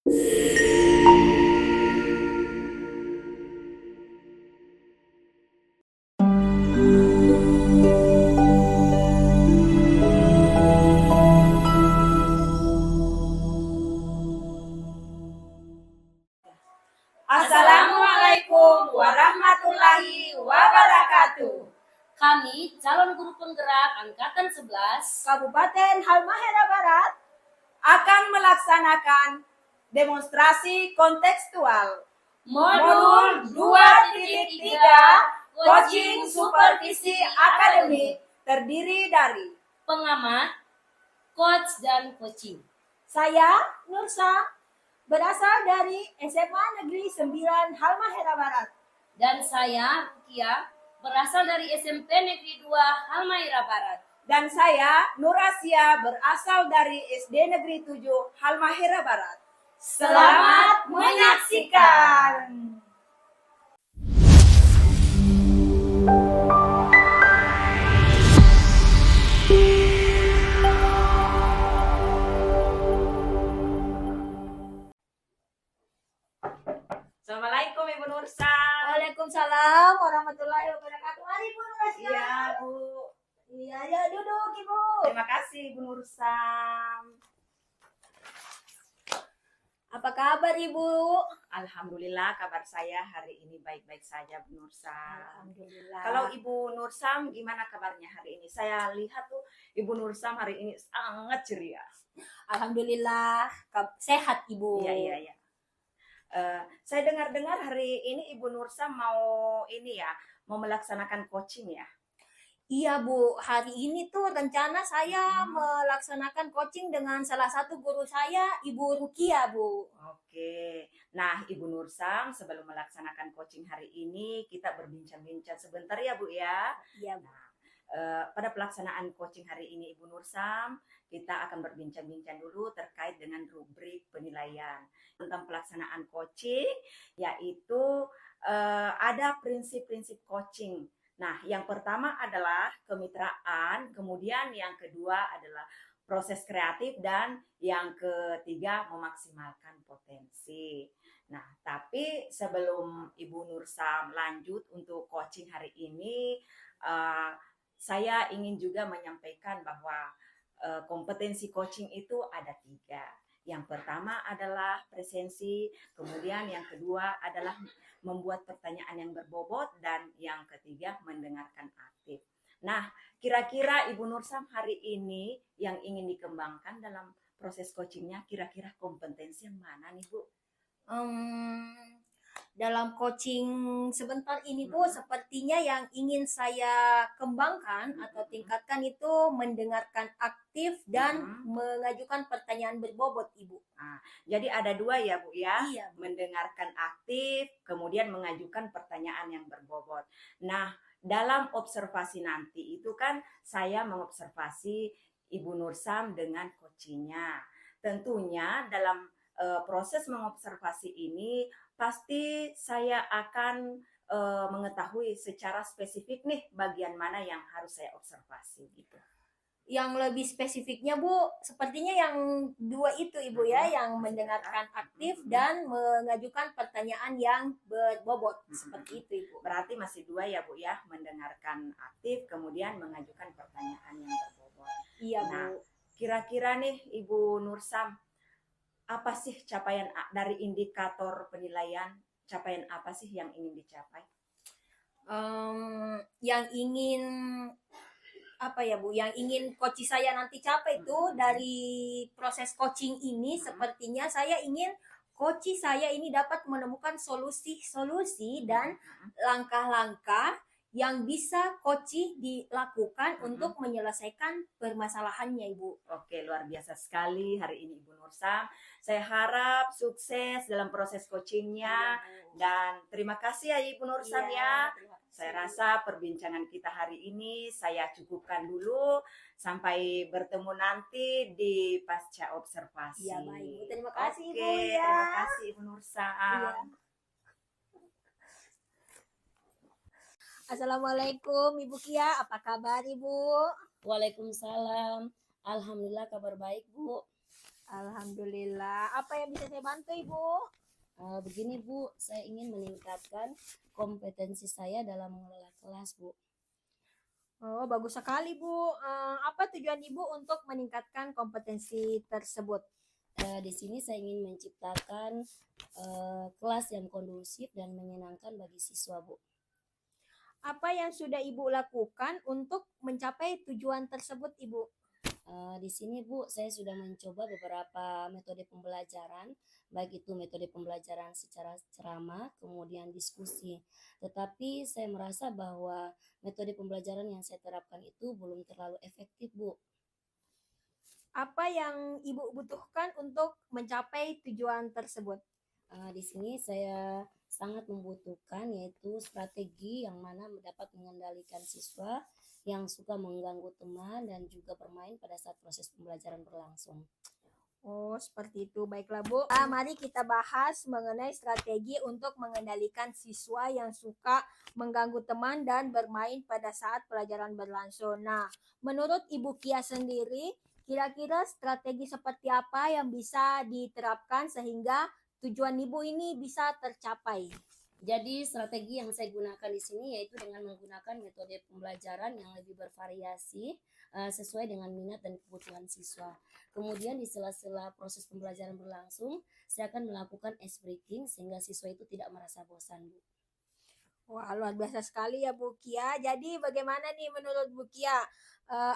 Assalamualaikum warahmatullahi wabarakatuh. Kami calon guru penggerak Angkatan 11 Kabupaten Halmahera Barat akan melaksanakan demonstrasi kontekstual modul 2.3 Coaching Supervisi Akademik terdiri dari pengamat, coach, dan coaching. saya, Nursa, berasal dari SMA Negeri 9 Halmahera Barat. Dan saya, Rukia, berasal dari SMP Negeri 2 Halmahera Barat. Dan saya, Nur Asia, berasal dari SD Negeri 7 Halmahera Barat. Selamat menyaksikan! Assalamualaikum Ibu Nursa. Waalaikumsalam warahmatullahi wabarakatuh. Mari Bu Nursa. Iya Bu. Iya, ya duduk Ibu. Terima kasih Ibu Nursa. Apa kabar Ibu? Alhamdulillah kabar saya hari ini baik-baik saja Bu Nursa. Alhamdulillah. Kalau Ibu Nursam gimana kabarnya hari ini? Saya lihat tuh Ibu Nursam hari ini sangat ceria. Alhamdulillah sehat Ibu. Iya. Saya dengar-dengar hari ini Ibu Nursam mau mau melaksanakan coaching ya? Iya Bu, hari ini tuh rencana saya melaksanakan coaching dengan salah satu guru saya, Ibu Rukia Bu. Oke, nah Ibu Nursam sebelum melaksanakan coaching hari ini kita berbincang-bincang sebentar ya Bu ya. Iya Bu. Pada pelaksanaan coaching hari ini Ibu Nursam, kita akan berbincang-bincang dulu terkait dengan rubrik penilaian tentang pelaksanaan coaching, yaitu ada prinsip-prinsip coaching. Nah, yang pertama adalah kemitraan, kemudian yang kedua adalah proses kreatif, dan yang ketiga memaksimalkan potensi. Nah, tapi sebelum Ibu Nursam lanjut untuk coaching hari ini, saya ingin juga menyampaikan bahwa kompetensi coaching itu ada 3. Yang pertama adalah presensi, kemudian yang kedua adalah membuat pertanyaan yang berbobot, dan yang ketiga mendengarkan aktif. Nah, kira-kira Ibu Nursam hari ini yang ingin dikembangkan dalam proses coachingnya, kira-kira kompetensi yang mana nih Bu? Dalam coaching sebentar ini Bu, sepertinya yang ingin saya kembangkan atau tingkatkan itu mendengarkan aktif dan mengajukan pertanyaan berbobot Ibu. Jadi ada 2 ya Bu ya? Iya Bu. Mendengarkan aktif, kemudian mengajukan pertanyaan yang berbobot. Nah, dalam observasi nanti itu kan saya mengobservasi Ibu Nursam dengan coachingnya. Tentunya dalam proses mengobservasi ini pasti saya akan mengetahui secara spesifik nih bagian mana yang harus saya observasi gitu. Yang lebih spesifiknya Bu, sepertinya yang 2 itu Ibu ya, yang mendengarkan aktif dan mengajukan pertanyaan yang berbobot, seperti itu Ibu. Berarti masih 2 ya Bu ya, mendengarkan aktif kemudian mengajukan pertanyaan yang berbobot. Iya Bu. Nah, kira-kira nih Ibu Nursam, apa sih capaian dari indikator penilaian? Capaian apa sih yang ingin dicapai? Yang ingin Bu? Yang ingin coach saya nanti capai itu dari proses coaching ini, sepertinya saya ingin coach saya ini dapat menemukan solusi-solusi dan langkah-langkah yang bisa coach dilakukan untuk menyelesaikan permasalahannya Ibu. Oke, luar biasa sekali hari ini Ibu Nursam. Saya harap sukses dalam proses coachingnya, dan terima kasih ya Ibu Nursam ya. Saya rasa perbincangan kita hari ini saya cukupkan dulu. Sampai bertemu nanti di pasca observasi. Iya baik, terima kasih Ibu ya. Terima kasih Ibu Nursam. Iya. Assalamualaikum Ibu Kia, apa kabar Ibu? Waalaikumsalam. Alhamdulillah kabar baik Bu. Alhamdulillah. Apa yang bisa saya bantu, Ibu? Begini Bu, saya ingin meningkatkan kompetensi saya dalam mengelola kelas Bu. Oh, bagus sekali, Bu. Apa tujuan Ibu untuk meningkatkan kompetensi tersebut? Di sini saya ingin menciptakan kelas yang kondusif dan menyenangkan bagi siswa Bu. Apa yang sudah Ibu lakukan untuk mencapai tujuan tersebut, Ibu? Di sini Bu, saya sudah mencoba beberapa metode pembelajaran, baik itu metode pembelajaran secara ceramah, kemudian diskusi. Tetapi saya merasa bahwa metode pembelajaran yang saya terapkan itu belum terlalu efektif Bu. Apa yang Ibu butuhkan untuk mencapai tujuan tersebut? Di sini saya sangat membutuhkan yaitu strategi yang mana dapat mengendalikan siswa yang suka mengganggu teman dan juga bermain pada saat proses pembelajaran berlangsung. Oh, seperti itu. Baiklah, Bu. Mari kita bahas mengenai strategi untuk mengendalikan siswa yang suka mengganggu teman dan bermain pada saat pelajaran berlangsung. Nah, menurut Ibu Kia sendiri, kira-kira strategi seperti apa yang bisa diterapkan sehingga tujuan Ibu ini bisa tercapai? Jadi strategi yang saya gunakan di sini yaitu dengan menggunakan metode pembelajaran yang lebih bervariasi sesuai dengan minat dan kebutuhan siswa. Kemudian di sela-sela proses pembelajaran berlangsung, saya akan melakukan ice breaking sehingga siswa itu tidak merasa bosan, Bu. Wah, luar biasa sekali ya Bu Kia. Jadi bagaimana nih menurut Bu Kia?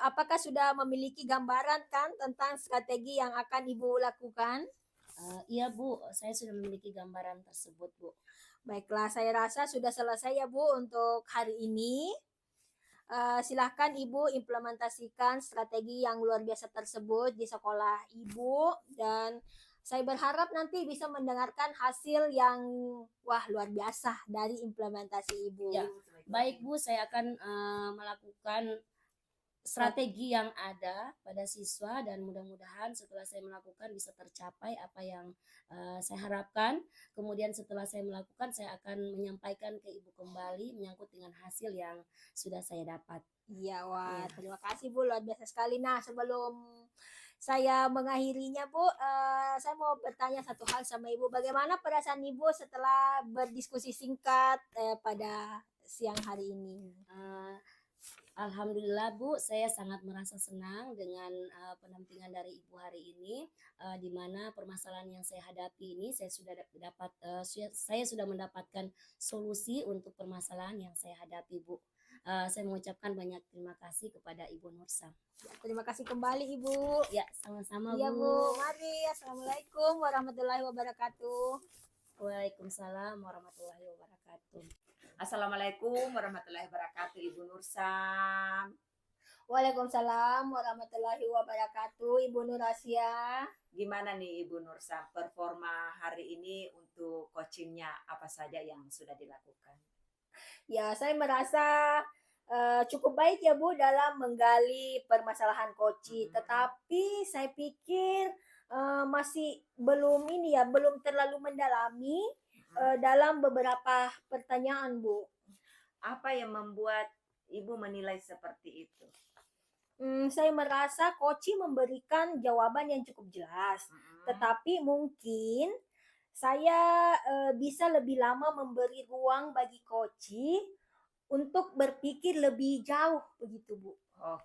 Apakah sudah memiliki gambaran kan tentang strategi yang akan Ibu lakukan? Iya Bu, saya sudah memiliki gambaran tersebut Bu. Baiklah, saya rasa sudah selesai ya Bu untuk hari ini. Silahkan Ibu implementasikan strategi yang luar biasa tersebut di sekolah Ibu dan saya berharap nanti bisa mendengarkan hasil yang wah luar biasa dari implementasi Ibu. Ya, baik Bu, saya akan melakukan strategi yang ada pada siswa dan mudah-mudahan setelah saya melakukan bisa tercapai apa yang saya harapkan. Kemudian setelah saya melakukan, saya akan menyampaikan ke Ibu kembali menyangkut dengan hasil yang sudah saya dapat. Iya, wah, Iya. terima kasih Bu, luar biasa sekali. Nah, sebelum saya mengakhirinya Bu, saya mau bertanya satu hal sama Ibu. Bagaimana perasaan Ibu setelah berdiskusi singkat pada siang hari ini? Alhamdulillah Bu, saya sangat merasa senang dengan pendampingan dari Ibu hari ini, di mana permasalahan yang saya hadapi ini saya sudah mendapatkan solusi untuk permasalahan yang saya hadapi Bu. Saya mengucapkan banyak terima kasih kepada Ibu Nursa. Ya, terima kasih kembali Ibu. Ya, sama-sama Iya Bu. Bu, mari. Assalamualaikum warahmatullahi wabarakatuh. Waalaikumsalam warahmatullahi wabarakatuh. Assalamualaikum warahmatullahi wabarakatuh, Ibu Nursam. Waalaikumsalam warahmatullahi wabarakatuh, Ibu Nur Asia. Gimana nih Ibu Nursam, performa hari ini untuk coachingnya apa saja yang sudah dilakukan? Ya, saya merasa cukup baik ya Bu dalam menggali permasalahan koci. Tetapi saya pikir masih belum ini ya, belum terlalu mendalami dalam beberapa pertanyaan Bu. Apa yang membuat Ibu menilai seperti itu? Saya merasa koci memberikan jawaban yang cukup jelas. Tetapi mungkin saya bisa lebih lama memberi ruang bagi koci untuk berpikir lebih jauh begitu Bu. Oh,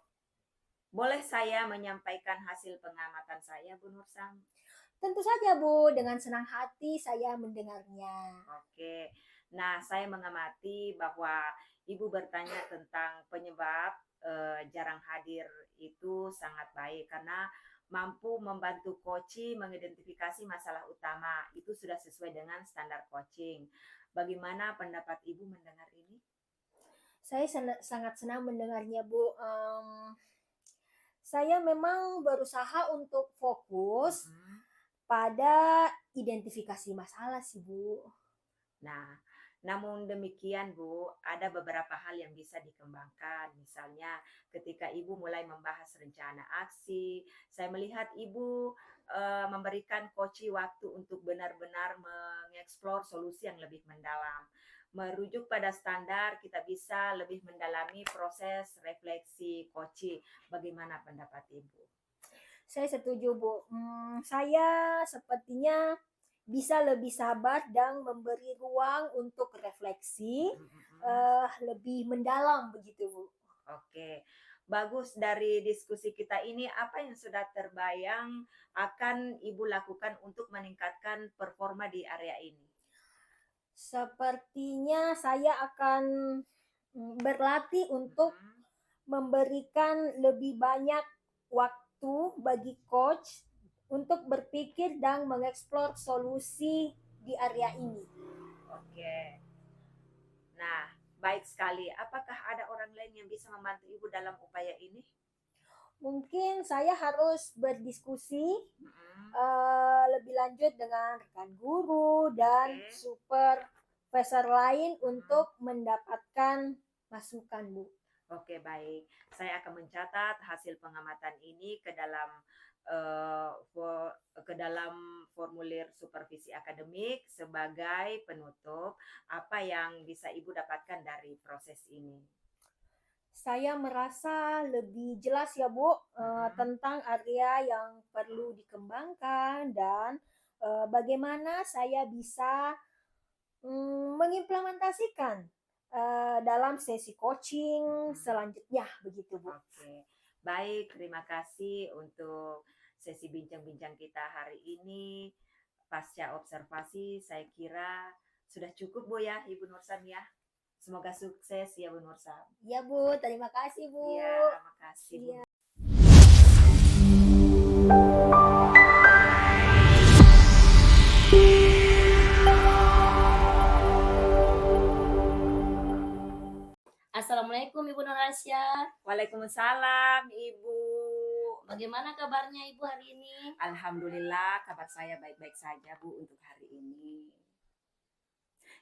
boleh saya menyampaikan hasil pengamatan saya, Bu Nursam? Tentu saja Bu, dengan senang hati saya mendengarnya. Oke, nah saya mengamati bahwa Ibu bertanya tentang penyebab jarang hadir itu sangat baik karena mampu membantu coaching mengidentifikasi masalah utama. Itu sudah sesuai dengan standar coaching. Bagaimana pendapat Ibu mendengar ini? Saya sangat senang mendengarnya Bu. Saya memang berusaha untuk fokus pada identifikasi masalah sih Bu. Nah, namun demikian Bu, ada beberapa hal yang bisa dikembangkan. Misalnya ketika Ibu mulai membahas rencana aksi, saya melihat Ibu memberikan coaching waktu untuk benar-benar mengeksplor solusi yang lebih mendalam. Merujuk pada standar, kita bisa lebih mendalami proses refleksi coaching. Bagaimana pendapat Ibu? Saya setuju, Bu. Saya sepertinya bisa lebih sabar dan memberi ruang untuk refleksi, lebih mendalam begitu, Bu. Oke, bagus. Dari diskusi kita ini, apa yang sudah terbayang akan Ibu lakukan untuk meningkatkan performa di area ini? Sepertinya saya akan berlatih untuk Mhm. memberikan lebih banyak waktu bagi coach untuk berpikir dan mengeksplor solusi di area ini. Oke. Nah, baik sekali. Apakah ada orang lain yang bisa membantu Ibu dalam upaya ini? Mungkin saya harus berdiskusi Mhm. lebih lanjut dengan rekan guru dan Oke. supervisor lain Mhm. untuk mendapatkan masukan, Bu. Oke, baik. Saya akan mencatat hasil pengamatan ini ke dalam formulir supervisi akademik sebagai penutup apa yang bisa Ibu dapatkan dari proses ini. Saya merasa lebih jelas ya, Bu, Mhm. tentang area yang perlu dikembangkan dan bagaimana saya bisa mengimplementasikan dalam sesi coaching Mhm. selanjutnya begitu, Bu. Oke, baik. Terima kasih untuk sesi bincang-bincang kita hari ini. Pasca observasi, saya kira sudah cukup, Bu ya, Ibu Nursam ya. Semoga sukses ya, Bu Nursam. Iya, Bu. Terima kasih, Bu. Iya, makasih, Bu. Iya. Assalamualaikum Ibu Nurasya. Waalaikumsalam, Ibu. Bagaimana kabarnya Ibu hari ini? Alhamdulillah, kabar saya baik-baik saja, Bu, untuk hari ini.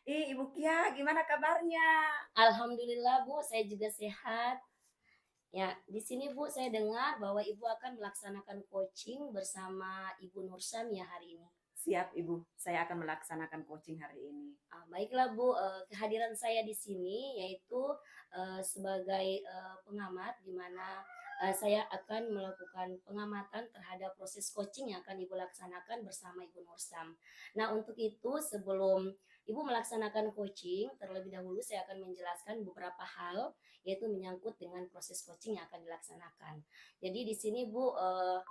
Ibu Kia, gimana kabarnya? Alhamdulillah Bu, saya juga sehat. Ya, di sini Bu, saya dengar bahwa Ibu akan melaksanakan coaching bersama Ibu Nursam ya hari ini. Siap, Ibu. Saya akan melaksanakan coaching hari ini. Baiklah Bu, kehadiran saya di sini yaitu sebagai pengamat di mana saya akan melakukan pengamatan terhadap proses coaching yang akan Ibu laksanakan bersama Ibu Nursam. Nah, untuk itu sebelum Ibu melaksanakan coaching, terlebih dahulu saya akan menjelaskan beberapa hal yaitu menyangkut dengan proses coaching yang akan dilaksanakan. Jadi di sini Bu,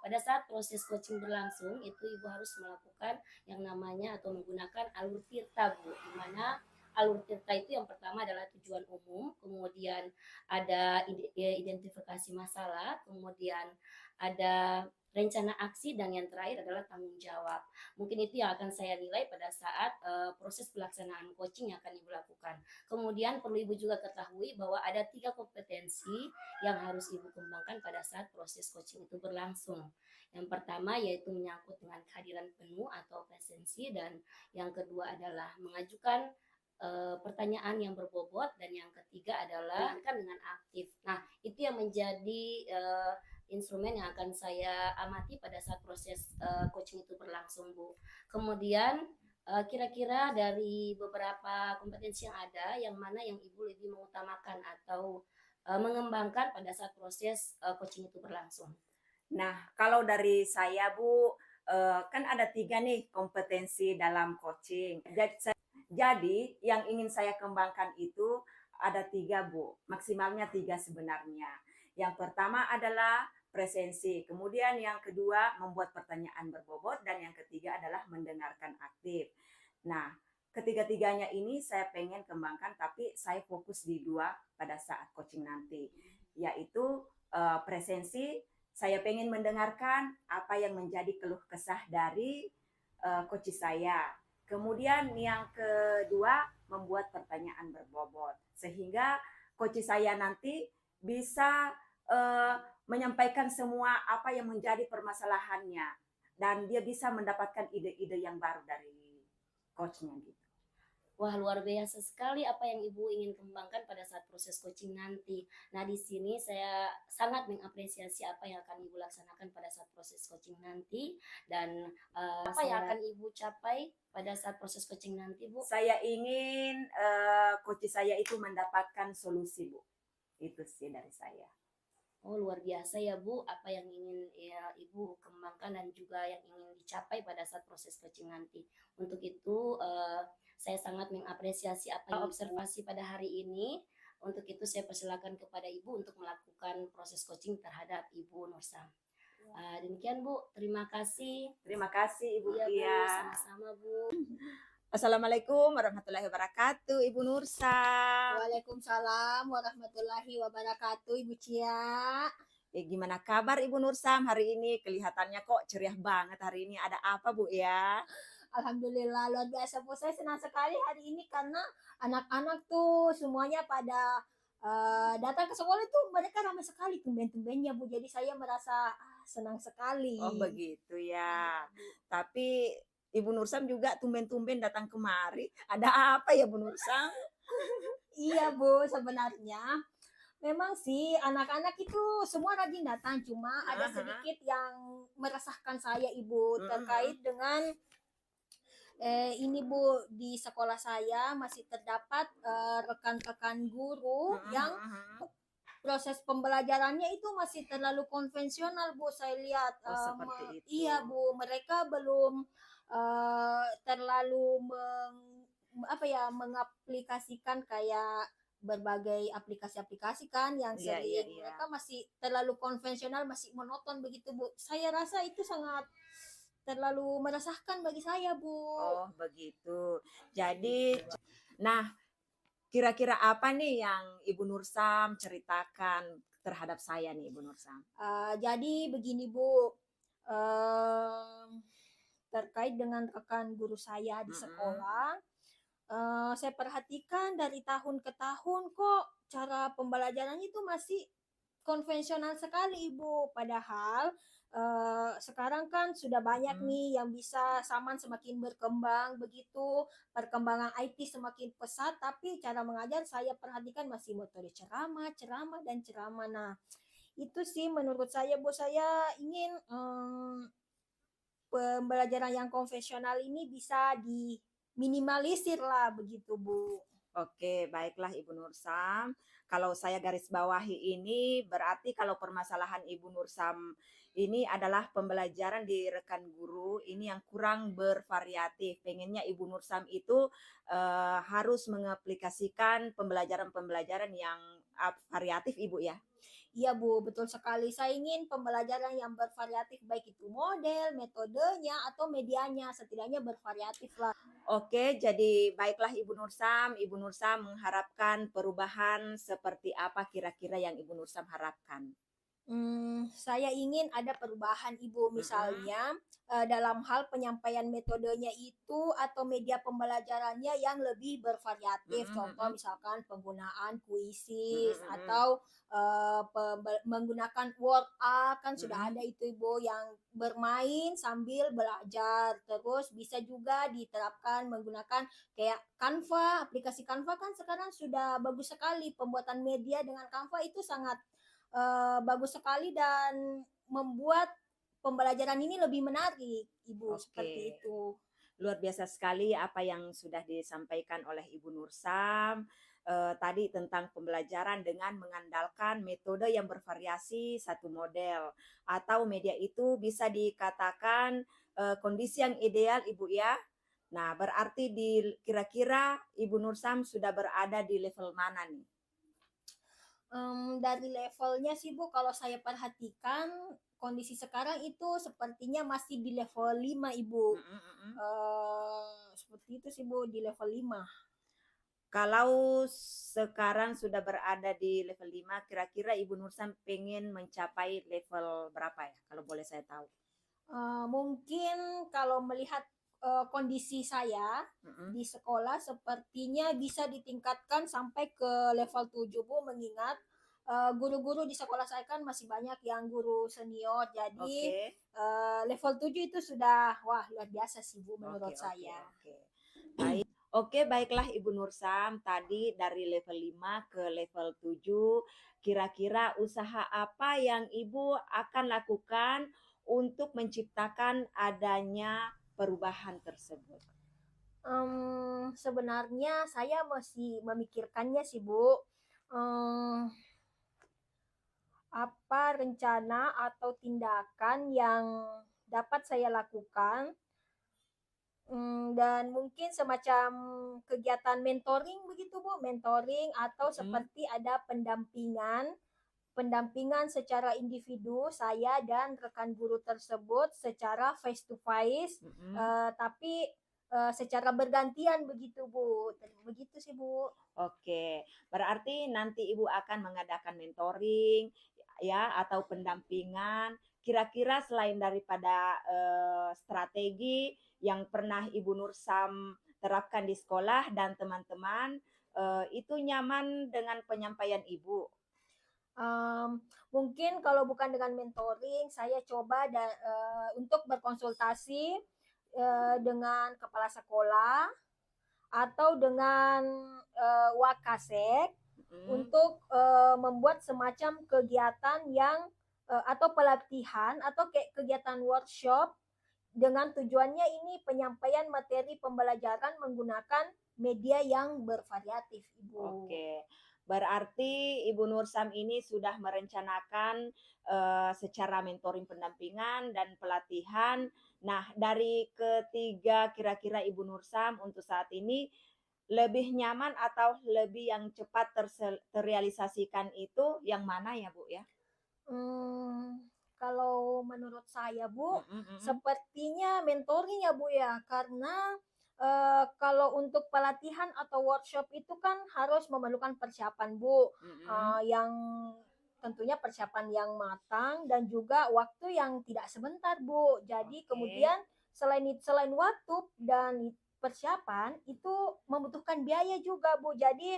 pada saat proses coaching berlangsung itu Ibu harus melakukan yang namanya atau menggunakan alur tirta, Bu, di mana alur tirta itu yang pertama adalah tujuan umum, kemudian ada identifikasi masalah, kemudian ada rencana aksi, dan yang terakhir adalah tanggung jawab. Mungkin itu yang akan saya nilai pada saat proses pelaksanaan coaching yang akan Ibu lakukan. Kemudian perlu Ibu juga ketahui bahwa ada 3 kompetensi yang harus Ibu kembangkan pada saat proses coaching itu berlangsung. Yang pertama yaitu menyangkut dengan kehadiran penuh atau presensi, dan yang kedua adalah mengajukan pertanyaan yang berbobot, dan yang ketiga adalah kan dengan aktif. Nah, itu yang menjadi instrumen yang akan saya amati pada saat proses coaching itu berlangsung, Bu. Kemudian kira-kira dari beberapa kompetensi yang ada, yang mana yang Ibu lebih mengutamakan atau mengembangkan pada saat proses coaching itu berlangsung? Nah, kalau dari saya, Bu, kan ada 3 nih kompetensi dalam coaching. Jadi yang ingin saya kembangkan itu ada 3, Bu. Maksimalnya 3 sebenarnya. Yang pertama adalah presensi, kemudian yang kedua membuat pertanyaan berbobot, dan yang ketiga adalah mendengarkan aktif. Nah, ketiga-tiganya ini saya pengen kembangkan, tapi saya fokus di 2 pada saat coaching nanti, yaitu presensi. Saya pengen mendengarkan apa yang menjadi keluh kesah dari coach saya. Kemudian yang kedua, membuat pertanyaan berbobot sehingga coach saya nanti bisa menyampaikan semua apa yang menjadi permasalahannya, dan dia bisa mendapatkan ide-ide yang baru dari coachnya gitu. Wah, luar biasa sekali apa yang Ibu ingin kembangkan pada saat proses coaching nanti. Nah, di sini saya sangat mengapresiasi apa yang akan Ibu laksanakan pada saat proses coaching nanti, dan apa yang akan Ibu capai pada saat proses coaching nanti, Bu? Saya ingin coach saya itu mendapatkan solusi, Bu. Itu sih dari saya. Oh, luar biasa ya Bu, apa yang ingin ya, Ibu kembangkan dan juga yang ingin dicapai pada saat proses coaching nanti. Untuk itu, saya sangat mengapresiasi apa yang observasi pada hari ini. Untuk itu saya persilakan kepada Ibu untuk melakukan proses coaching terhadap Ibu Nursam. Demikian Bu, terima kasih. Terima kasih Ibu Iya Bu, Kia. sama-sama Bu. Assalamualaikum warahmatullahi wabarakatuh, Ibu Nursam. Waalaikumsalam warahmatullahi wabarakatuh, Ibu Cia. Gimana kabar Ibu Nursam hari ini? Kelihatannya kok ceria banget hari ini. Ada apa Bu ya? Alhamdulillah luar biasa Bu. Saya senang sekali hari ini karena anak-anak tuh semuanya pada datang ke sekolah itu mereka ramai sekali tumben-tumbennya Bu. Jadi saya merasa senang sekali. Oh begitu ya. Tapi Ibu Nursam juga tumben-tumben datang kemari. Ada apa ya Bu Nursam? Iya Bu, sebenarnya memang sih anak-anak itu semua rajin datang, cuma ada sedikit yang meresahkan saya Ibu terkait dengan ini Bu, di sekolah saya masih terdapat rekan-rekan guru yang proses pembelajarannya itu masih terlalu konvensional Bu, saya lihat. Oh, seperti itu. Iya Bu, mereka belum terlalu mengaplikasikan kayak berbagai aplikasi-aplikasi kan yang Iya, sering iya, iya. mereka masih terlalu konvensional, masih monoton begitu Bu. Saya rasa itu sangat terlalu meresahkan bagi saya Bu. Oh begitu. Jadi, nah kira-kira apa nih yang Ibu Nursam ceritakan terhadap saya nih Ibu Nursam? Jadi begini Bu, terkait dengan rekan guru saya di sekolah, saya perhatikan dari tahun ke tahun kok cara pembelajarannya itu masih konvensional sekali Ibu. Padahal sekarang kan sudah banyak nih yang bisa zaman semakin berkembang begitu, perkembangan IT semakin pesat, tapi cara mengajar saya perhatikan masih metode ceramah, ceramah, dan ceramah. Nah, itu sih menurut saya Bu, saya ingin pembelajaran yang konvensional ini bisa diminimalisir lah begitu Bu. Oke, baiklah Ibu Nursam. Kalau saya garis bawahi ini berarti kalau permasalahan Ibu Nursam ini adalah pembelajaran di rekan guru ini yang kurang bervariatif. Pengennya Ibu Nursam itu harus mengaplikasikan pembelajaran-pembelajaran yang variatif Ibu ya. Iya Bu, betul sekali. Saya ingin pembelajaran yang bervariatif baik itu model, metodenya, atau medianya. Setidaknya bervariatif lah. Oke, jadi baiklah Ibu Nursam. Ibu Nursam mengharapkan perubahan seperti apa kira-kira yang Ibu Nursam harapkan? Saya ingin ada perubahan Ibu, misalnya dalam hal penyampaian metodenya itu atau media pembelajarannya yang lebih bervariatif. Contoh misalkan penggunaan kuisis atau menggunakan word art, kan sudah ada itu Ibu, yang bermain sambil belajar. Terus bisa juga diterapkan menggunakan kayak Canva, aplikasi Canva kan sekarang sudah bagus sekali. Pembuatan media dengan Canva itu sangat bagus sekali dan membuat pembelajaran ini lebih menarik, Ibu, seperti itu. Luar biasa sekali apa yang sudah disampaikan oleh Ibu Nursam tadi tentang pembelajaran dengan mengandalkan metode yang bervariasi satu model atau media itu bisa dikatakan kondisi yang ideal Ibu ya. Nah, berarti kira-kira Ibu Nursam sudah berada di level mana nih? Dari levelnya sih Bu, kalau saya perhatikan kondisi sekarang itu sepertinya masih di level 5 Ibu. Seperti itu sih Bu, di level 5. Kalau sekarang sudah berada di level 5, kira-kira Ibu Nursam pengen mencapai level berapa ya? Kalau boleh saya tahu. Mungkin kalau melihat kondisi saya di sekolah sepertinya bisa ditingkatkan sampai ke level 7 Bu, mengingat guru-guru di sekolah saya kan masih banyak yang guru senior, jadi level 7 itu sudah wah luar biasa sih Bu menurut saya. Baik. Oke, baiklah Ibu Nursam, tadi dari level 5 ke level 7, kira-kira usaha apa yang Ibu akan lakukan untuk menciptakan adanya perubahan tersebut? Sebenarnya saya masih memikirkannya sih Bu. apa rencana atau tindakan yang dapat saya lakukan, dan mungkin semacam kegiatan mentoring begitu Bu, mentoring atau Mm-mm, seperti ada pendampingan secara individu saya dan rekan guru tersebut secara face to face, mm-mm. tapi secara bergantian begitu Bu. Begitu sih Bu. Oke, berarti nanti Ibu akan mengadakan mentoring ya atau pendampingan. Kira-kira selain daripada strategi yang pernah Ibu Nursam terapkan di sekolah dan teman-teman, itu nyaman dengan penyampaian Ibu. Mungkin kalau bukan dengan mentoring, saya coba untuk berkonsultasi dengan kepala sekolah atau dengan Wakasek Mm, untuk membuat semacam kegiatan yang atau pelatihan atau kayak kegiatan workshop dengan tujuannya ini penyampaian materi pembelajaran menggunakan media yang bervariatif, Ibu. Oke, berarti Ibu Nursam ini sudah merencanakan secara mentoring pendampingan dan pelatihan. Nah, dari ketiga kira-kira Ibu Nursam untuk saat ini lebih nyaman atau lebih yang cepat terrealisasikan itu yang mana ya Bu ya? Kalau menurut saya Bu, Mm, mm, mm, sepertinya mentoring ya Bu ya, karena kalau untuk pelatihan atau workshop itu kan harus memerlukan persiapan Bu, mm, mm. yang tentunya persiapan yang matang dan juga waktu yang tidak sebentar Bu. Jadi Oke. kemudian selain waktu dan persiapan itu membutuhkan biaya juga Bu. Jadi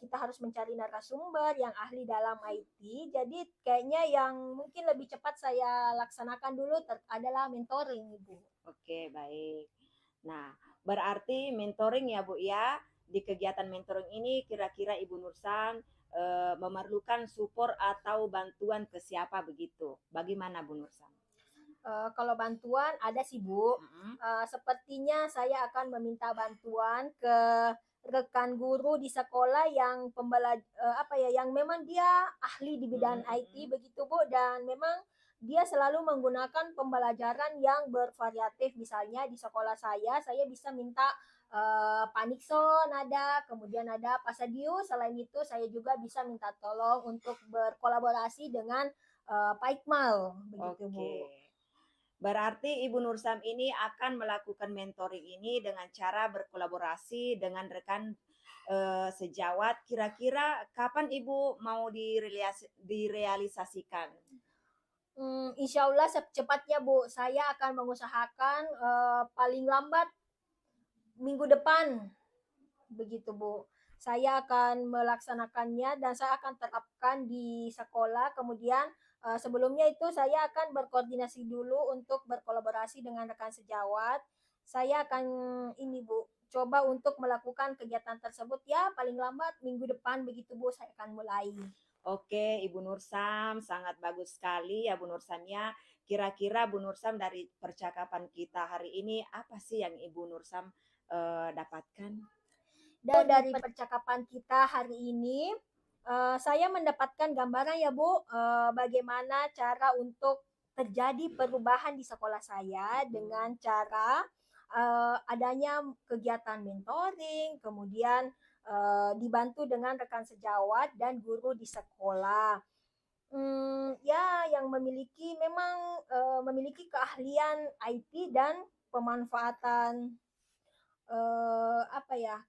kita harus mencari narasumber yang ahli dalam IT. Jadi kayaknya yang mungkin lebih cepat saya laksanakan dulu adalah mentoring, Ibu. Oke, baik. Nah, berarti mentoring ya, Bu, ya. Di kegiatan mentoring ini kira-kira Ibu Nursan memerlukan support atau bantuan ke siapa begitu? Bagaimana Bu Nursan? Kalau bantuan ada sih Bu. Mm-mm, Sepertinya saya akan meminta bantuan ke rekan guru di sekolah yang yang memang dia ahli di mm-mm, bidang IT mm-mm. begitu Bu, dan memang dia selalu menggunakan pembelajaran yang bervariatif. Misalnya di sekolah saya bisa minta Panikson ada, kemudian ada Pasadius. Selain itu saya juga bisa minta tolong untuk berkolaborasi dengan Pak Iqmal begitu Oke. Bu. Berarti Ibu Nursam ini akan melakukan mentoring ini dengan cara berkolaborasi dengan rekan sejawat. Kira-kira kapan Ibu mau direalisasikan? Insya Allah secepatnya Bu, saya akan mengusahakan paling lambat minggu depan, begitu Bu. Saya akan melaksanakannya dan saya akan terapkan di sekolah. Kemudian sebelumnya itu saya akan berkoordinasi dulu untuk berkolaborasi dengan rekan sejawat. Saya akan ini Bu, coba untuk melakukan kegiatan tersebut ya paling lambat minggu depan begitu Bu, saya akan mulai. Oke, Ibu Nursam, sangat bagus sekali ya Bu Nursam ya. Kira-kira Bu Nursam dari percakapan kita hari ini apa sih yang Ibu Nursam dapatkan? Dari percakapan kita hari ini, saya mendapatkan gambaran ya Bu, bagaimana cara untuk terjadi perubahan di sekolah saya dengan cara adanya kegiatan mentoring, kemudian dibantu dengan rekan sejawat dan guru di sekolah. Ya, yang memiliki keahlian IT dan pemanfaatan apa ya,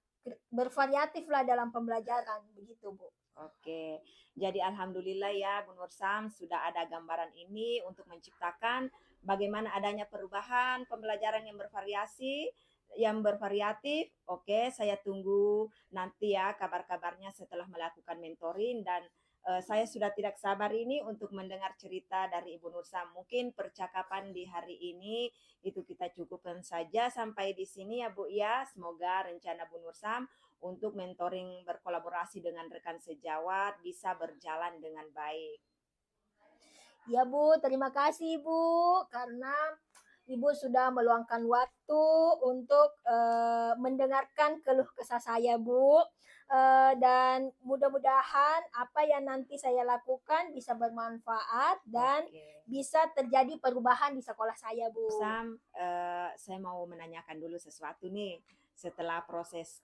bervariatif lah dalam pembelajaran begitu Bu. Oke, jadi alhamdulillah ya Bu Nursam sudah ada gambaran ini untuk menciptakan bagaimana adanya perubahan pembelajaran yang bervariatif. Oke, saya tunggu nanti ya kabar-kabarnya setelah melakukan mentoring dan saya sudah tidak sabar ini untuk mendengar cerita dari Ibu Nursam. Mungkin percakapan di hari ini itu kita cukupkan saja sampai di sini ya Bu ya. Semoga rencana Bu Nursam untuk mentoring berkolaborasi dengan rekan sejawat bisa berjalan dengan baik. Ya Bu, terima kasih Bu, karena Ibu sudah meluangkan waktu untuk mendengarkan keluh kesah saya, Bu. Dan mudah-mudahan apa yang nanti saya lakukan bisa bermanfaat dan Oke. bisa terjadi perubahan di sekolah saya, Bu. Sam, saya mau menanyakan dulu sesuatu nih. Setelah proses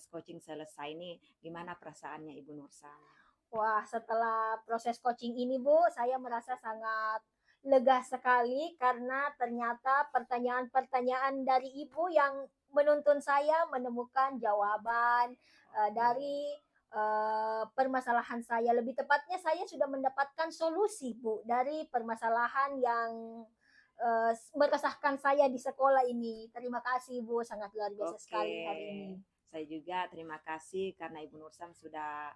coaching selesai nih, gimana perasaannya Ibu Nursam? Wah, setelah proses coaching ini, Bu, saya merasa sangat lega sekali karena ternyata pertanyaan-pertanyaan dari Ibu yang menuntun saya menemukan jawaban dari permasalahan saya. Lebih tepatnya saya sudah mendapatkan solusi, Bu, dari permasalahan yang meresahkan saya di sekolah ini. Terima kasih, Bu, sangat luar biasa sekali hari ini. Saya juga terima kasih karena Ibu Nursam sudah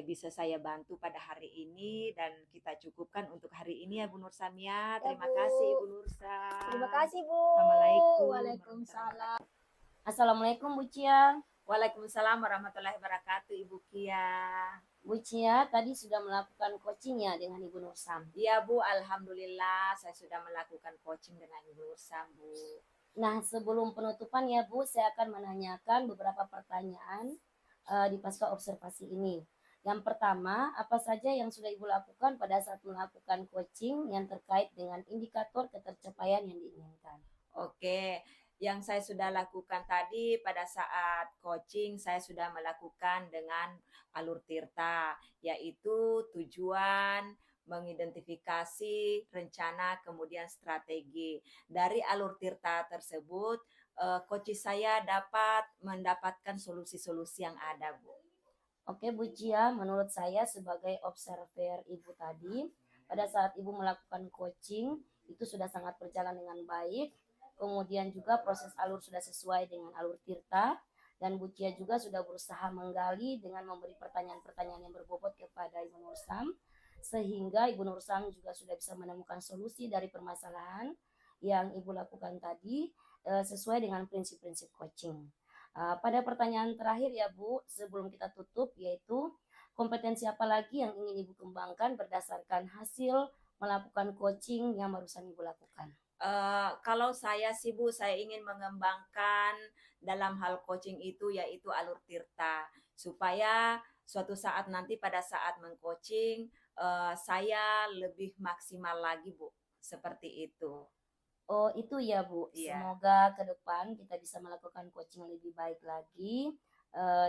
bisa saya bantu pada hari ini dan kita cukupkan untuk hari ini ya Bu Nursam ya. Ya, Terima Bu. kasih Ibu Nursam. Terima kasih, Bu. Assalamualaikum. Waalaikumsalam. Assalamualaikum Bu Cia. Waalaikumsalam warahmatullahi wabarakatuh Ibu Kia. Bu Cia tadi sudah melakukan coaching ya dengan Ibu Nursam. Iya Bu, alhamdulillah saya sudah melakukan coaching dengan Ibu Nursam Bu. Nah, sebelum penutupan ya Bu, saya akan menanyakan beberapa pertanyaan di pasca observasi ini. Yang pertama, apa saja yang sudah Ibu lakukan pada saat melakukan coaching yang terkait dengan indikator ketercapaian yang diinginkan? Oke, yang saya sudah lakukan tadi pada saat coaching, saya sudah melakukan dengan alur tirta, yaitu tujuan, mengidentifikasi rencana, kemudian strategi. Dari alur tirta tersebut, coach saya dapat mendapatkan solusi-solusi yang ada, Bu. Oke Bu Cia, menurut saya sebagai observer Ibu tadi, pada saat Ibu melakukan coaching, itu sudah sangat berjalan dengan baik. Kemudian juga proses alur sudah sesuai dengan alur tirta. Dan Bu Cia juga sudah berusaha menggali dengan memberi pertanyaan-pertanyaan yang berbobot kepada Ibu Nursam. Sehingga Ibu Nursam juga sudah bisa menemukan solusi dari permasalahan yang Ibu lakukan tadi sesuai dengan prinsip-prinsip coaching. Pada pertanyaan terakhir ya Bu, sebelum kita tutup, yaitu kompetensi apa lagi yang ingin Ibu kembangkan berdasarkan hasil melakukan coaching yang barusan Ibu lakukan? Kalau saya sih Bu, saya ingin mengembangkan dalam hal coaching itu yaitu alur tirta supaya suatu saat nanti pada saat mengcoaching saya lebih maksimal lagi Bu, seperti itu. Oh itu ya Bu, Iya. semoga ke depan kita bisa melakukan coaching lebih baik lagi.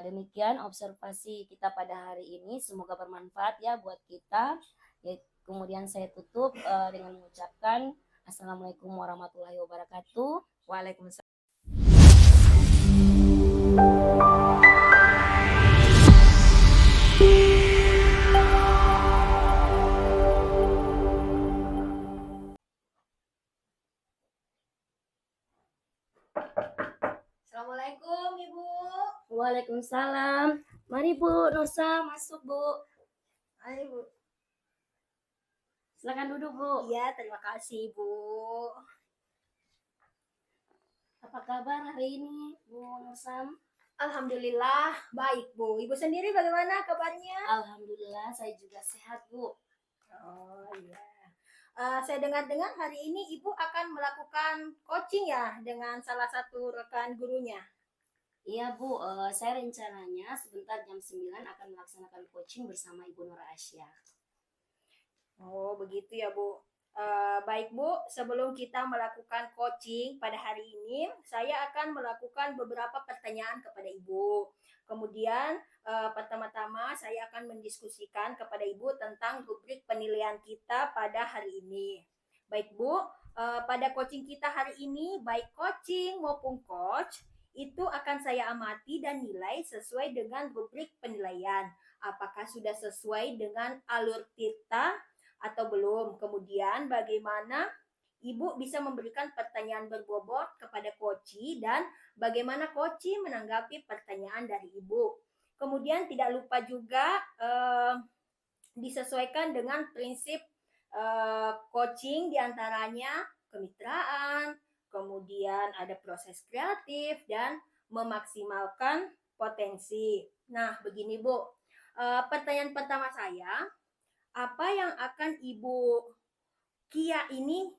Demikian observasi kita pada hari ini, semoga bermanfaat ya buat kita. Ya, kemudian saya tutup dengan mengucapkan Assalamualaikum warahmatullahi wabarakatuh. Waalaikumsalam. Assalamualaikum, Ibu. Waalaikumsalam. Mari Bu Nursa masuk Bu. Ayo, Bu. Silakan duduk Bu. Iya, terima kasih, Bu. Apa kabar hari ini Bu Nursam? Alhamdulillah, baik, Bu. Ibu sendiri bagaimana kabarnya? Alhamdulillah saya juga sehat Bu. Oh, iya. Saya dengar-dengar hari ini Ibu akan melakukan coaching ya dengan salah satu rekan gurunya. Iya Bu, saya rencananya sebentar jam 9 akan melaksanakan coaching bersama Ibu Nur Asya. Oh, begitu ya, Bu. Baik, Bu. Sebelum kita melakukan coaching pada hari ini, saya akan melakukan beberapa pertanyaan kepada Ibu. Kemudian, pertama-tama saya akan mendiskusikan kepada Ibu tentang rubrik penilaian kita pada hari ini. Baik, Bu. Pada coaching kita hari ini, baik coaching maupun coach, itu akan saya amati dan nilai sesuai dengan rubrik penilaian. Apakah sudah sesuai dengan alur tirta atau belum. Kemudian bagaimana Ibu bisa memberikan pertanyaan berbobot kepada coach dan bagaimana coach menanggapi pertanyaan dari Ibu. Kemudian tidak lupa juga disesuaikan dengan prinsip coaching diantaranya kemitraan, kemudian ada proses kreatif dan memaksimalkan potensi. Nah, begini Bu, pertanyaan pertama saya, apa yang akan Ibu Kia ini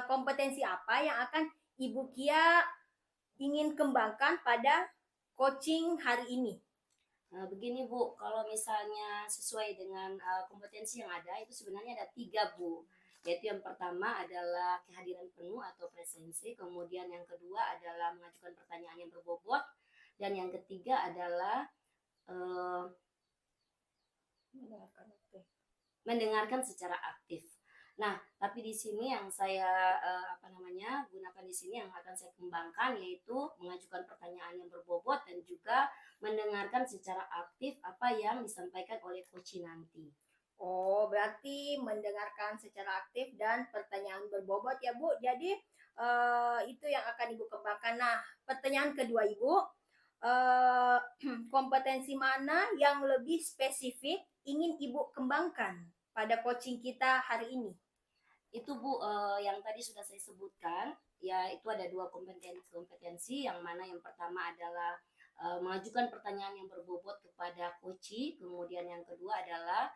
kompetensi apa yang akan Ibu Kia ingin kembangkan pada coaching hari ini? Begini Bu, kalau misalnya sesuai dengan kompetensi yang ada, itu sebenarnya ada 3 Bu. Yaitu yang pertama adalah kehadiran penuh atau presensi, kemudian yang kedua adalah mengajukan pertanyaan yang berbobot, dan yang ketiga adalah eh, mendengarkan secara aktif. Nah, tapi di sini yang saya gunakan di sini yang akan saya kembangkan yaitu mengajukan pertanyaan yang berbobot dan juga mendengarkan secara aktif apa yang disampaikan oleh coach nanti. Oh, berarti mendengarkan secara aktif dan pertanyaan berbobot ya Bu. Jadi itu yang akan Ibu kembangkan. Nah, pertanyaan kedua Ibu, kompetensi mana yang lebih spesifik ingin Ibu kembangkan pada coaching kita hari ini? Itu Bu, yang tadi sudah saya sebutkan, ya itu ada 2 kompetensi yang mana yang pertama adalah mengajukan pertanyaan yang berbobot kepada coach, kemudian yang kedua adalah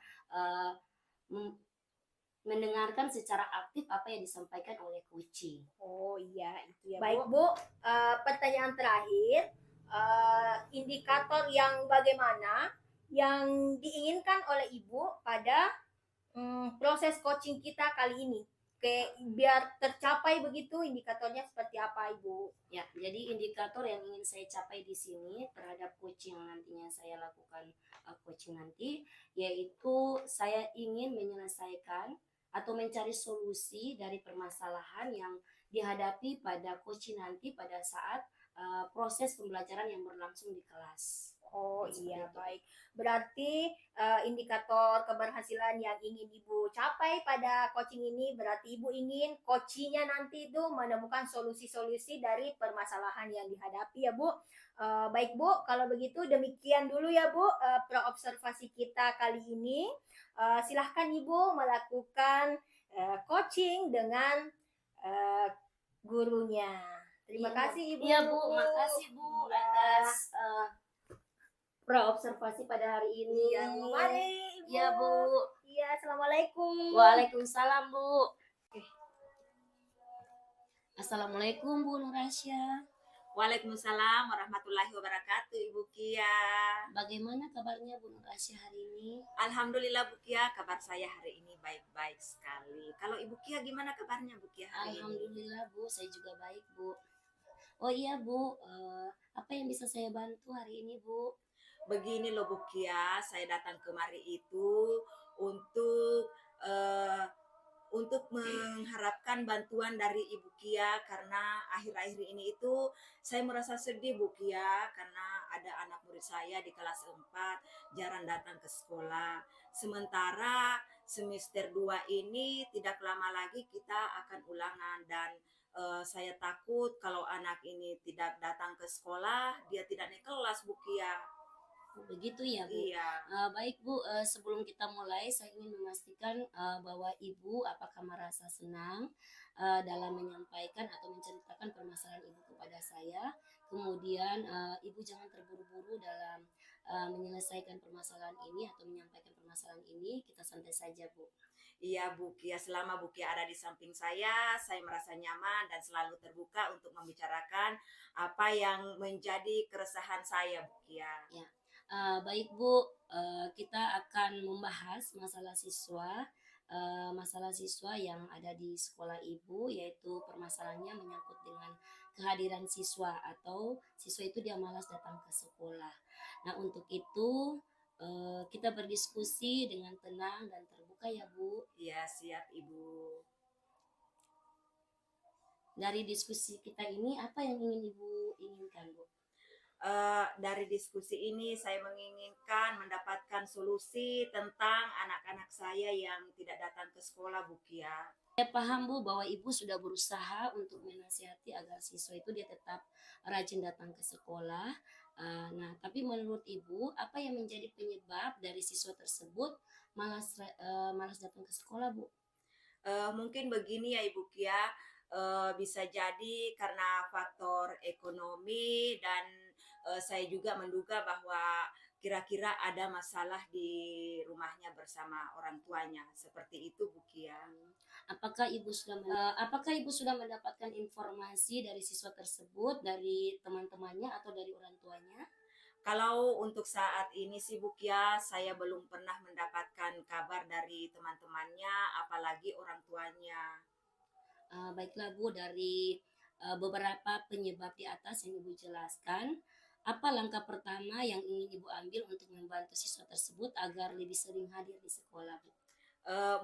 mendengarkan secara aktif apa yang disampaikan oleh coach. Oh iya, itu ya. Baik Bu, pertanyaan terakhir, indikator yang bagaimana yang diinginkan oleh Ibu pada proses coaching kita kali ini? Biar tercapai begitu, indikatornya seperti apa Ibu? Ya, jadi indikator yang ingin saya capai di sini terhadap coaching yang nantinya saya lakukan coaching nanti, yaitu saya ingin menyelesaikan atau mencari solusi dari permasalahan yang dihadapi pada coaching nanti pada saat proses pembelajaran yang berlangsung di kelas. Oh iya, baik. Berarti indikator keberhasilan yang ingin Ibu capai pada coaching ini berarti Ibu ingin coachingnya nanti itu menemukan solusi-solusi dari permasalahan yang dihadapi ya Bu. Baik Bu, kalau begitu demikian dulu ya Bu observasi kita kali ini. Silahkan Ibu melakukan coaching dengan gurunya. Terima kasih Ibu. Iya Bu, makasih Bu atas observasi pada hari ini. Iya, mari Ibu. Iya Bu. Iya, assalamualaikum. Waalaikumsalam Bu. Assalamualaikum Bu Nurasya. Waalaikumsalam warahmatullahi wabarakatuh Ibu Kia. Bagaimana kabarnya Bu Nurasya hari ini? Alhamdulillah Bu Kia, kabar saya hari ini baik-baik sekali. Kalau Ibu Kia gimana kabarnya Bu Kia hari ini? Alhamdulillah Bu, saya juga baik Bu. Oh iya Bu, apa yang bisa saya bantu hari ini Bu? Begini loh Bu Kia, saya datang kemari itu untuk mengharapkan bantuan dari Ibu Kia karena akhir-akhir ini itu saya merasa sedih Bu Kia karena ada anak murid saya di kelas 4 jarang datang ke sekolah. Sementara semester 2 ini tidak lama lagi kita akan ulangan dan saya takut kalau anak ini tidak datang ke sekolah, dia tidak naik kelas Bu Kia. Begitu ya Bu. Iya. Baik Bu, sebelum kita mulai saya ingin memastikan bahwa Ibu apakah merasa senang dalam menyampaikan atau menceritakan permasalahan Ibu kepada saya. Kemudian Ibu jangan terburu-buru dalam menyelesaikan permasalahan ini atau menyampaikan permasalahan ini. Kita santai saja Bu. Iya Bu Kia, selama Bu Kia ada di samping saya merasa nyaman dan selalu terbuka untuk membicarakan apa yang menjadi keresahan saya Bu Kia. Ya. Baik Bu, kita akan membahas masalah siswa yang ada di sekolah Ibu, yaitu permasalahannya menyangkut dengan kehadiran siswa atau siswa itu dia malas datang ke sekolah. Nah untuk itu kita berdiskusi dengan tenang dan terbuka ya Bu. Iya siap Ibu. Dari diskusi kita ini apa yang ingin Ibu inginkan Bu? Dari diskusi ini saya menginginkan mendapatkan solusi tentang anak-anak saya yang tidak datang ke sekolah Bu Kia. Saya paham Bu bahwa Ibu sudah berusaha untuk menasihati agar siswa itu dia tetap rajin datang ke sekolah. Nah, tapi menurut Ibu apa yang menjadi penyebab dari siswa tersebut malas datang ke sekolah Bu? Mungkin begini ya Ibu Kia, bisa jadi karena faktor ekonomi dan saya juga menduga bahwa kira-kira ada masalah di rumahnya bersama orang tuanya. Seperti itu Bu Kia. Apakah Ibu sudah mendapatkan informasi dari siswa tersebut, dari teman-temannya atau dari orang tuanya? Kalau untuk saat ini sih Bu Kia, saya belum pernah mendapatkan kabar dari teman-temannya, apalagi orang tuanya. Baiklah Bu, dari beberapa penyebab di atas yang Ibu jelaskan, apa langkah pertama yang ingin Ibu ambil untuk membantu siswa tersebut agar lebih sering hadir di sekolah, Bu?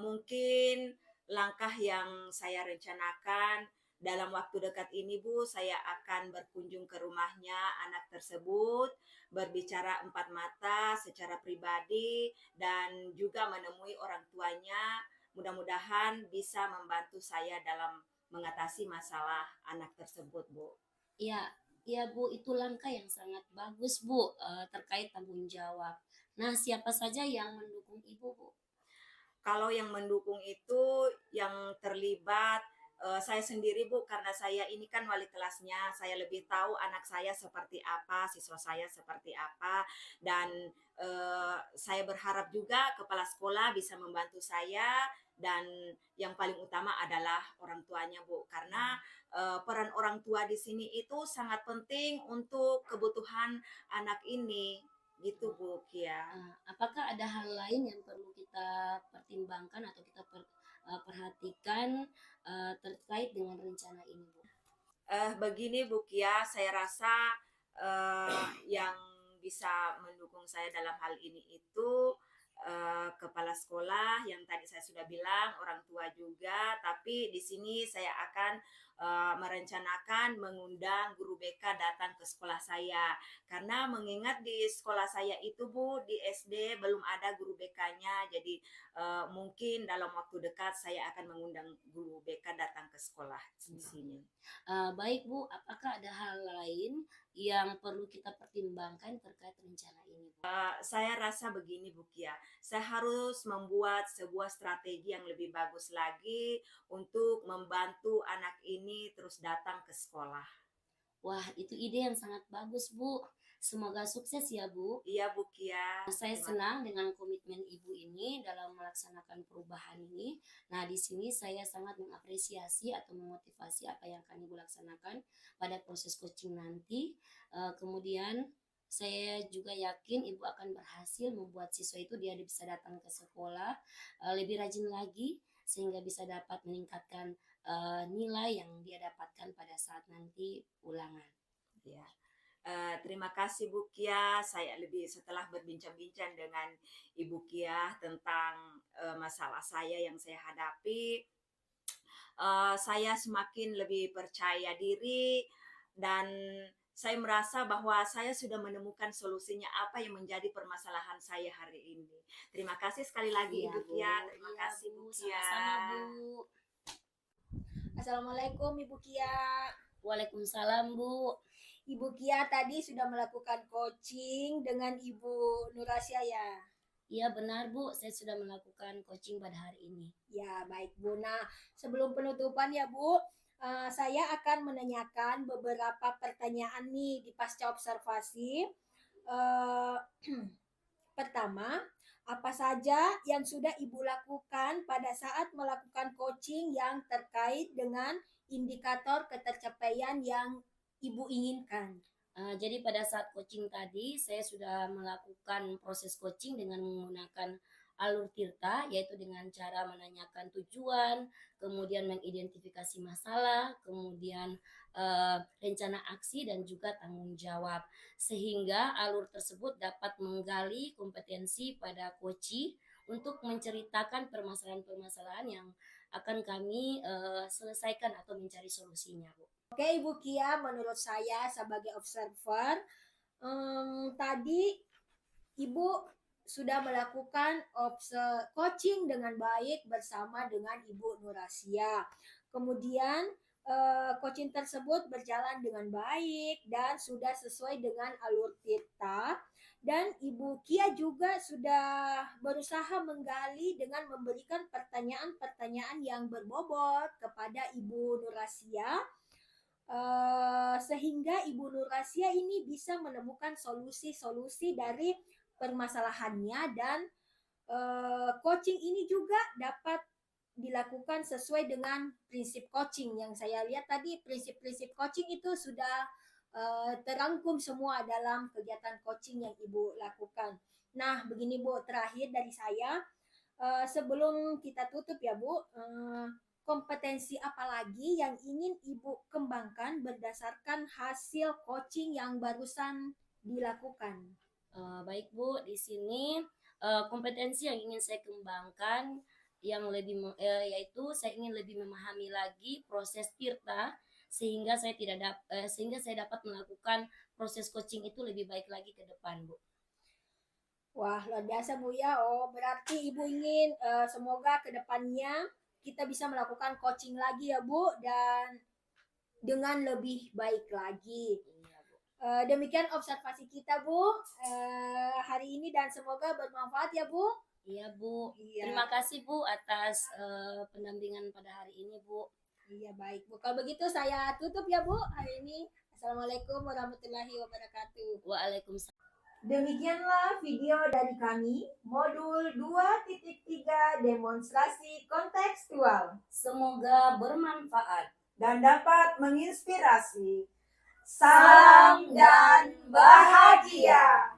Mungkin langkah yang saya rencanakan dalam waktu dekat ini Bu, saya akan berkunjung ke rumahnya anak tersebut, berbicara empat mata secara pribadi, dan juga menemui orang tuanya. Mudah-mudahan bisa membantu saya dalam mengatasi masalah anak tersebut, Bu. Iya, iya Bu, itu langkah yang sangat bagus Bu, terkait tanggung jawab. Nah, siapa saja yang mendukung Ibu, Bu? Kalau yang mendukung itu yang terlibat saya sendiri Bu, karena saya ini kan wali kelasnya, saya lebih tahu anak saya seperti apa, siswa saya seperti apa, dan saya berharap juga kepala sekolah bisa membantu saya, dan yang paling utama adalah orang tuanya Bu, karena peran orang tua di sini itu sangat penting untuk kebutuhan anak ini, gitu Bu Kia. Apakah ada hal lain yang perlu kita pertimbangkan atau kita perhatikan terkait dengan rencana ini, Bu? Begini Bu Kia, saya rasa yang bisa mendukung saya dalam hal ini itu kepala sekolah yang tadi saya sudah bilang, orang tua juga. Tapi di sini saya akan merencanakan mengundang guru BK datang ke sekolah saya. Karena mengingat di sekolah saya itu Bu, di SD belum ada guru BK-nya. Jadi mungkin dalam waktu dekat saya akan mengundang guru BK datang ke sekolah di sini. Baik Bu, apakah ada hal lain yang perlu kita pertimbangkan terkait rencana ini, Bu? Saya rasa begini Bu Kia, saya harus membuat sebuah strategi yang lebih bagus lagi untuk membantu anak ini terus datang ke sekolah. Wah, itu ide yang sangat bagus, Bu. Semoga sukses ya, Bu. Iya Bu Kia. Saya senang dengan komitmen Ibu ini dalam melaksanakan perubahan ini. Nah, di sini saya sangat mengapresiasi atau memotivasi apa yang akan Ibu laksanakan pada proses coaching nanti. Kemudian saya juga yakin Ibu akan berhasil membuat siswa itu dia bisa datang ke sekolah lebih rajin lagi sehingga bisa dapat meningkatkan nilai yang dia dapatkan pada saat nanti ulangan. Ya. Terima kasih Bu Kia. Saya lebih setelah berbincang-bincang dengan Ibu Kia tentang masalah saya yang saya hadapi, saya semakin lebih percaya diri dan saya merasa bahwa saya sudah menemukan solusinya apa yang menjadi permasalahan saya hari ini. Terima kasih sekali lagi Iya, Ibu Bu. Kia. Terima Iya, kasih Bu. Bu Kia. Sama-sama, Bu. Assalamualaikum Ibu Kia. Waalaikumsalam, Bu. Ibu Kia tadi sudah melakukan coaching dengan Ibu Nurasia ya. Iya benar, Bu. Saya sudah melakukan coaching pada hari ini. Ya, baik Bu. Nah, sebelum penutupan ya Bu, saya akan menanyakan beberapa pertanyaan nih di pasca observasi. Eh, Pertama, apa saja yang sudah Ibu lakukan pada saat melakukan coaching yang terkait dengan indikator ketercapaian yang Ibu inginkan? Jadi pada saat coaching tadi, saya sudah melakukan proses coaching dengan menggunakan alur tirta, yaitu dengan cara menanyakan tujuan, kemudian mengidentifikasi masalah, kemudian rencana aksi dan juga tanggung jawab. Sehingga alur tersebut dapat menggali kompetensi pada coachee untuk menceritakan permasalahan-permasalahan yang akan kami selesaikan atau mencari solusinya, Bu. Oke Ibu Kia, menurut saya sebagai observer, tadi Ibu sudah melakukan coaching dengan baik bersama dengan Ibu Nurasia. Kemudian coaching tersebut berjalan dengan baik dan sudah sesuai dengan alur tirta. Dan Ibu Kia juga sudah berusaha menggali dengan memberikan pertanyaan-pertanyaan yang berbobot kepada Ibu Nurasia. Sehingga Ibu Nurasia ini bisa menemukan solusi-solusi dari permasalahannya dan coaching ini juga dapat dilakukan sesuai dengan prinsip coaching. Yang saya lihat tadi prinsip-prinsip coaching itu sudah terangkum semua dalam kegiatan coaching yang Ibu lakukan. Nah, begini Bu, terakhir dari saya, sebelum kita tutup ya Bu, kompetensi apa lagi yang ingin Ibu kembangkan berdasarkan hasil coaching yang barusan dilakukan? Baik Bu, di sini kompetensi yang ingin saya kembangkan yang yaitu saya ingin lebih memahami lagi proses tirta sehingga saya dapat melakukan proses coaching itu lebih baik lagi ke depan, Bu. Wah, luar biasa Bu ya. Oh, berarti Ibu ingin semoga ke depannya kita bisa melakukan coaching lagi ya Bu, dan dengan lebih baik lagi. Iya, Bu. Demikian observasi kita Bu hari ini, dan semoga bermanfaat ya Bu. Iya, Bu. Iya. Terima kasih Bu atas pendampingan pada hari ini, Bu. Iya, baik Bu. Kalau begitu saya tutup ya Bu hari ini. Assalamualaikum warahmatullahi wabarakatuh. Waalaikumsalam. Demikianlah video dari kami, modul 2.3 demonstrasi kontekstual, Semoga bermanfaat. Dan dapat menginspirasi. Salam dan bahagia.